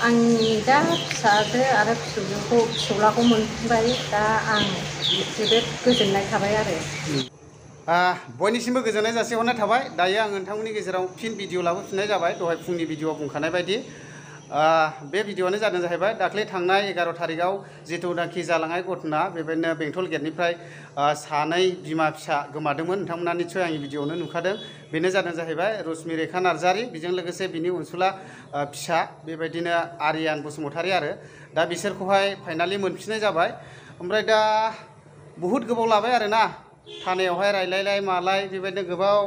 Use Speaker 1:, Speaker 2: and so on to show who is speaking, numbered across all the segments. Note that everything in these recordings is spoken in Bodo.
Speaker 1: आंनि दा फिसाजो आरो फिसौलाखौ मोनफिनबाय दा आं जोबोद गोजोननाय थाबाय आरो
Speaker 2: बयनिसिमबो गोजोननाय जासिहरनाय थाबाय दायो आं नोंथांमोननि गेजेराव फिन भिडिअ लाबोफिननाय जाबाय दहाय फुंनि भिडिअआव बुंखानाय बायदि बे भिडिअआनो जादों जाहैबाय दाख्लै थांनाय 11 थारिखआव जिथुनाखि जालांनाय घटना बेबायदिनो बेंटल गेटनिफ्राय सानै बिमा फिसा गोमादोंमोन नोंथांमोना निस्सय आंनि भिडिअआवनो नुखादों बेनो जादों जाहैबाय रश्मि रेखा नार्जारि बेजों लोगोसे बिनि अनसुला फिसा बेबायदिनो आरियान बसुमतारी आरो दा बिसोरखौहाय फाइनालि मोनफिननाय जाबाय ओमफ्राय दा बहुद गोबाव लाबाय आरोना थानायावहाय रायलायलाय मालाय बेबायदिनो गोबाव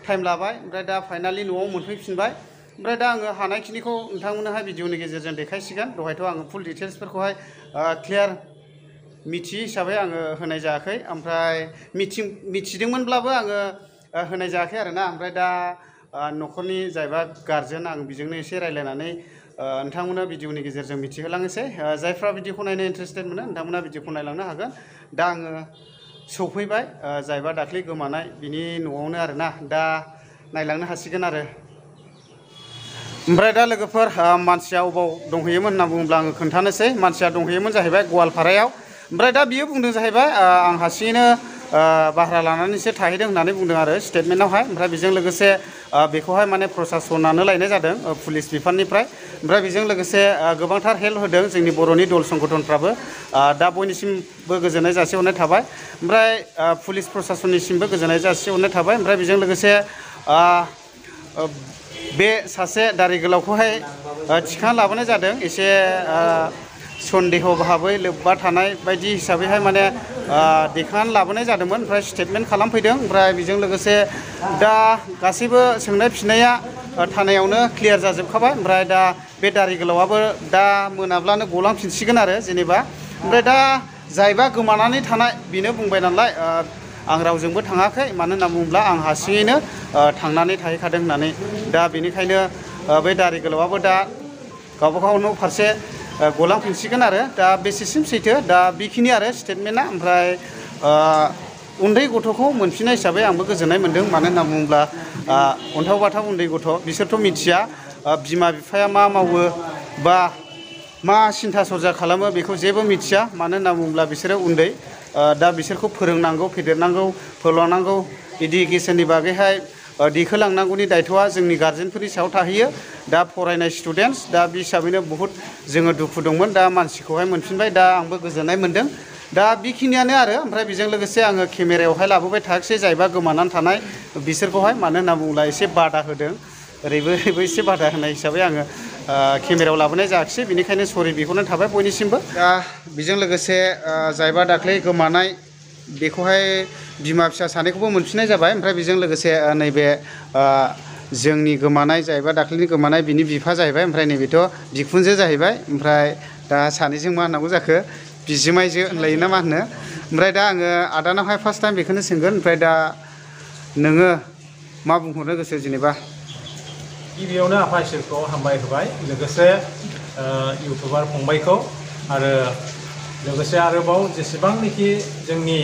Speaker 2: टाइम लाबाय ओमफ्राय दा फाइनालि न'आव मोनफैफिनबाय ओमफ्राय दा आङो हानायखिनिखौ नोंथांमोननोहाय भिडिअनि गेजेरजों देखायसिगोन दहायथ' आङो फुल डिटेल्सफोरखौहाय क्लियार मिथियै हिसाबै आङो होनाय जायाखै ओमफ्राय मिथिदोंमोनब्लाबो आङो होनाय जायाखै आरोना ओमफ्राय दा न'खरनि जायबा गारजेन आं बेजोंनो एसे रायलायनानै नोंथांमोना भिडिअनि गेजेरजों मिथिहोलांनोसै जायफ्रा भिडिअखौ नायनो इन्टारेस्टेड मोनो नोंथांमोना भिडिअखौ नायलांनो हागोन दा आङो सौफैबाय जायबा दाख्लै गोमानाय बिनि न'आवनो आरोना दा नायलांनो हासिगोन आरो ओमफ्राय दा लोगोफोर मानसिया अबाव दंहैयोमोन होनना बुङोब्ला आङो खोन्थानोसै मानसिया दंहैयोमोन जाहैबाय गवालपारायाव ओमफ्राय दा बियो बुंदों जाहैबाय आं हारसिङैनो भारा लानानैसो थाहैदों होननानै बुंदों आरो स्टेटमेन्टआवहाय ओमफ्राय बेजों लोगोसे बेखौहाय माने प्रसासनानो लायनाय जादों पुलिस बिफाननिफ्राय ओमफ्राय बेजों लोगोसे गोबांथार हेल्प होदों जोंनि बर'नि दल संगठनफ्राबो दा बयनिसिमबो गोजोननाय जासिहरनाय थाबाय ओमफ्राय पुलिस प्रसासननिसिमबो गोजोननाय जासिहरनाय थाबाय ओमफ्राय बेजों लोगोसे बे सासे दारि गोलावखौहाय थिखांना लाबोनाय जादों एसे सन्देह भाबै लोब्बा थानाय बायदि हिसाबैहाय माने दैखांनानै लाबोनाय जादोंमोन ओमफ्राय स्टेटमेन्ट खालामफैदों ओमफ्राय बेजों लोगोसे दा गासैबो सोंनाय फिननाया थानायावनो क्लियार जाजोबखाबाय ओमफ्राय दा बे दारि गोलावाबो दा मोनाब्लानो गलांफिनसिगोन आरो जेनेबा ओमफ्राय दा जायबा गोमानानै थानाय बेनो बुंबाय नालाय आं रावजोंबो थाङाखै मानो होनना बुङोब्ला आं हारसिङैनो थांनानै थाहैखादों होननानै दा बेनिखायनो बै दारि गोलावाबो दा गावबागाव न' फारसे गलांफिनसिगोन आरो दा बेसेसिम सैथो दा बेखिनि आरो स्टेटमेन्टआ ओमफ्राय उन्दै गथ'खौ मोनफिननाय हिसाबै आंबो गोजोननाय मोन्दों मानो होनना बुङोब्ला अन्थाव बाथाव उन्दै गथ' बिसोरथ' मिथिया बिमा बिफाया मा मावो बा मा सिन्था सरजा खालामो बेखौ जेबो मिथिया मानो होनना बुङोब्ला बिसोरो उन्दै दा बिसोरखौ फोरोंनांगौ फेदेरनांगौ फोलावनांगौ इडुकेसननि बागैहाय दैखोलांनांगौनि दायथ'आ जोंनि गार्जेनफोरनि सायाव थाहैयो दा फरायनाय स्टुडेन्टस दा बे हिसाबैनो बहुद जोङो दुखु दंमोन दा मानसिखौहाय मोनफिनबाय दा आंबो गोजोननाय मोन्दों दा बेखिनियानो आरो ओमफ्राय बेजों लोगोसे आङो केमेरायावहाय लाबोबाय थायाखिसै जायबा गोमानानै थानाय बिसोरखौहाय मानो होनना बुङोब्ला एसे बादा होदों ओरैबो ओरैबो एसे बादा होनाय हिसाबै आङो केमेरायाव लाबोनाय जायाखिसै बेनिखायनो सरि बिहरनाय थाबाय बयनिसिमबो दा बेजों लोगोसे जायबा दाख्लै गोमानाय बेखौहाय बिमा फिसा सानैखौबो मोनफिननाय जाबाय ओमफ्राय बेजों लोगोसे नैबे जोंनि गोमानाय जाहैबाय दाख्लैनि गोमानाय बिनि बिफा जाहैबाय ओमफ्राय नैबेथ' बिखुनजो जाहैबाय ओमफ्राय दा सानैजों मा होननांगौ जाखो बिजोमायजो होनलायो ना मा होनो ओमफ्राय दा आङो आदानावहाय फार्स्ट टाइम बेखौनो सोंगोन ओमफ्राय दा नोङो मा बुंहरनो गोसो जेनेबा
Speaker 3: गिबियावनो आफा इसोरखौ हामबाय होबाय लोगोसे इउटुबार फंबायखौ आरो लोगोसे आरोबाव जेसेबांनाखि जोंनि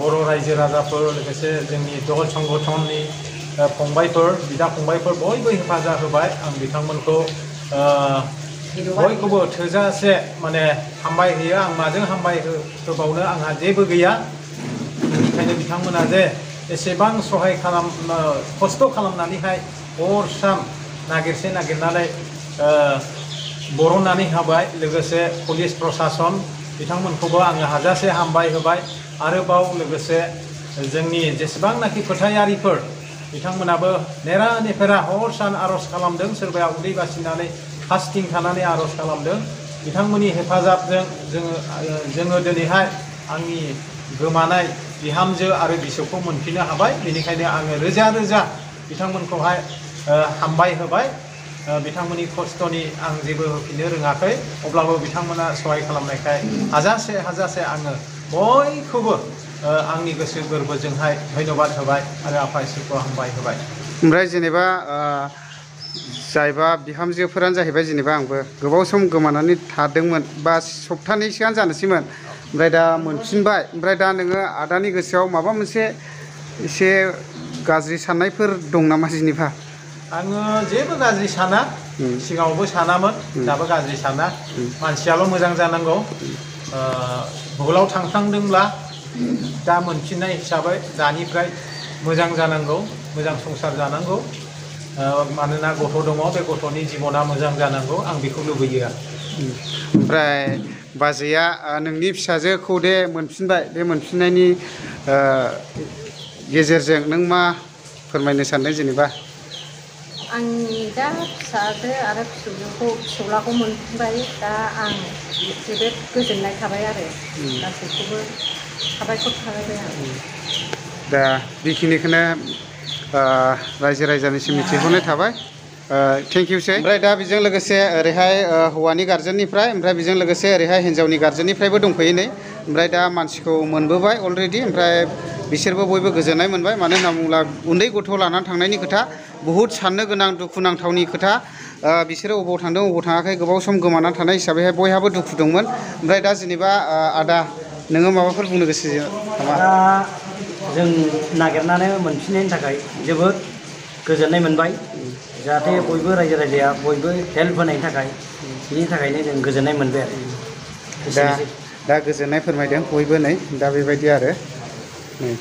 Speaker 3: बर' रायजो राजाफोर लोगोसे जोंनि दल संगठननि फंबायफोर बिदा फंबायफोर बयबो हेफाजाब होबाय आं बिथांमोनखौ बयखौबो थोजासे माने हामबाय होयो आं माजों हामबाय होबावनो आंहा जेबो गैया बेनिखायनो बिथांमोना जे एसेबां सहाय खस्थ' खालामनानैहाय हर सान नागिरनानै बरननानै होबाय लोगोसे पुलिस प्रसासन बिथांमोनखौबो आङो हाजासे हामबाय होबाय आरोबाव लोगोसे जोंनि जेसेबांनाखि फोथायारिफोर बिथांमोनाबो नेरा नेफेरा हर सान आर'ज खालामदों सोरबाया उदै बासिनानै फास्टिं थानानै आर'ज खालामदों बिथांमोननि हेफाजाबजों जोङो दिनैहाय आंनि गोमानाय बिहामजो आरो बिसौखौ मोनफिननो हाबाय बेनिखायनो आङो रोजा रोजा बिथांमोनखौहाय हामबाय होबाय बिथांमोननि खस्थ'नि आं जेबो होफिननो रोङाखै अब्लाबो बिथांमोना सहाय खालामनायखाय हाजासे आङो बयखौबो आंनि गोसो गोरबोजोंहाय धन्यबाद होबाय आरो आफा इसोरखौ हामबाय होबाय
Speaker 2: ओमफ्राय जेनेबा जायबा बिहामजोफोरानो जाहैबाय जेनेबा आंबो गोबाव सम गोमानानै थादोंमोन बा सप्तानैसोआनो जानोसैमोन ओमफ्राय दा मोनफिनबाय ओमफ्राय दा नोङो आदानि गोसोआव माबा मोनसे एसे गाज्रि साननायफोर दं नामा जेनेबा
Speaker 3: आङो जेबो गाज्रि साना सिगाङावबो सानामोन दाबो गाज्रि साना मानसियाल' मोजां जानांगौ भुलाव थांफ्लांदोंब्ला दा मोनफिननाय हिसाबै दानिफ्राय मोजां जानांगौ मोजां संसार जानांगौ मानोना गथ' दङ बे गथ'नि जिबना मोजां जानांगौ आं बेखौ लुबैयो
Speaker 2: ओमफ्राय बाजैया नोंनि फिसाजोखौ दे मोनफिनबाय बे मोनफिननायनि गेजेरजों नों मा फोरमायनो सानदों जेनेबा
Speaker 1: आंनि दा फिसाजो आरो फिसौलाखौ मोनफिनबाय दा आं जोबोद गोजोननाय थाबाय आरो गासैखौबो साबायखर थाबाय आं
Speaker 2: दा बेखिनिखौनो रायजो राजानिसिम मिथिहरनाय थाबाय थेंक इउसै ओमफ्राय दा बेजों लोगोसे ओरैहाय हौवानि गार्जेननिफ्राय ओमफ्राय बेजों लोगोसे ओरैहाय हिन्जावनि गार्जेननिफ्रायबो दंफैयो नै ओमफ्राय दा मानसिखौ मोनबोबाय अलरेडि ओमफ्राय बिसोरबो बयबो गोजोननाय मोनबाय मानो होनना बुङोब्ला उन्दै गथ' लानानै थांनायनि खोथा बहुद साननो गोनां दुखुनांथावनि खोथा बिसोरो अबाव थांदों अबाव थाङाखै गोबाव सम गोमानानै थानाय हिसाबैहाय बयहाबो दुखु दंमोन ओमफ्राय दा जेनेबा आदा नोङो माबाफोर बुंनो गोसो नामा
Speaker 4: दा जों नागिरनानै मोनफिननायनि थाखाय जोबोद गोजोननाय मोनबाय जाहाथे बयबो रायजो राजाया बयबो हेल्प होनायनि थाखाय बिनि थाखायनो जों गोजोननाय मोनबाय आरो
Speaker 2: दा गोजोननाय फोरमायदों बयबो नै दा बेबायदि आरो नै